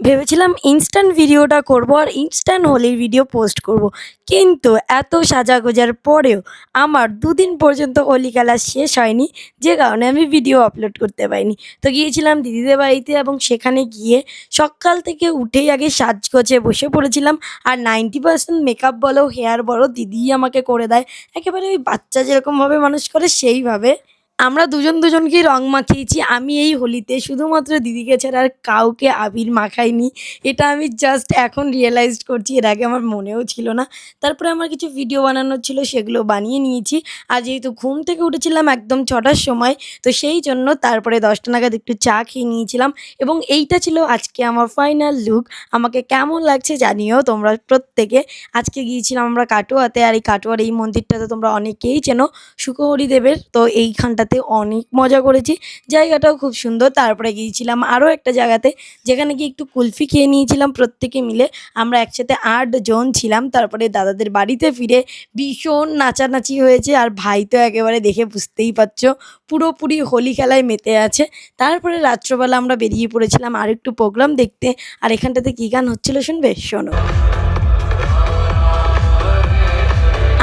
ভেবেছিলাম ইনস্ট্যান্ট ভিডিওটা করব আর ইনস্ট্যান্ট হোলির ভিডিও পোস্ট করব। কিন্তু এত সাজাগোজার পরেও আমার ২ দিন পর্যন্ত হোলি খেলা শেষ হয়নি, যে কারণে আমি ভিডিও আপলোড করতে পারিনি। তো গিয়েছিলাম দিদিদের বাড়িতে এবং সেখানে গিয়ে সকাল থেকে উঠেই আগে সাজগোজে বসে পড়েছিলাম। আর 90% মেকআপ বলো, হেয়ার বলো দিদিই আমাকে করে দেয়। একেবারে ওই বাচ্চা যেরকমভাবে মানুষ করে সেইভাবে। আমরা দুজনকেই রং মাখিয়েছি। আমি এই হোলিতে শুধুমাত্র দিদিকে ছাড়া আর কাউকে আবির মাখাইনি। এটা আমি জাস্ট এখন রিয়ালাইজড করছি। এর আগে আমার মনেও ছিল না। তারপরে আমার কিছু ভিডিও বানানোর ছিল, সেগুলো বানিয়ে নিয়েছি। আর যেহেতু ঘুম থেকে উঠেছিলাম একদম ৬টার সময়, তো সেই জন্য তারপরে ১০টা নাগাদ একটু চা খেয়ে নিয়েছিলাম এবং এইটা ছিল আজকে আমার ফাইনাল লুক। আমাকে কেমন লাগছে জানিও তোমরা প্রত্যেকে। আজকে গিয়েছিলাম আমরা কাটোয়াতে, আর এই কাটোয়ার এই মন্দিরটা তো তোমরা অনেকেই চেনো, শুকহরি দেবের। তো এইখানটাতে অনেক মজা করেছি। জায়গাটাও খুব সুন্দর। তারপরে গিয়েছিলাম আরও একটা জায়গাতে, যেখানে গিয়ে একটু কুলফি খেয়ে নিয়েছিলাম প্রত্যেকে মিলে। আমরা একসাথে ৮ জন ছিলাম। তারপরে দাদাদের বাড়িতে ফিরে ভীষণ নাচানাচি হয়েছে। আর ভাই তো একেবারে দেখে বুঝতেই পারছো পুরোপুরি হোলি খেলায় মেতে আছে। তারপরে রাত্রবেলা আমরা বেরিয়ে পড়েছিলাম আরেকটু প্রোগ্রাম দেখতে। আর এখানটাতে কী গান হচ্ছিল শুনবে? শোনো।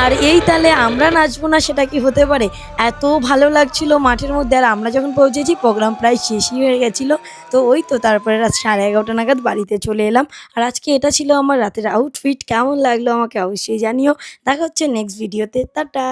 আর এই তালে আমরা নাচবো না সেটা কি হতে পারে? এত ভালো লাগছিল মাঠের মধ্যে। আর আমরা যখন পৌঁছেছি প্রোগ্রাম প্রায় শেষই হয়ে গেছিলো। তো ওই তো তারপরে রাত 11:30 নাগাদ বাড়িতে চলে এলাম। আর আজকে এটা ছিল আমার রাতের আউটফিট। কেমন লাগলো আমাকে অবশ্যই জানিও। দেখা হচ্ছে নেক্সট ভিডিওতে। টাটা।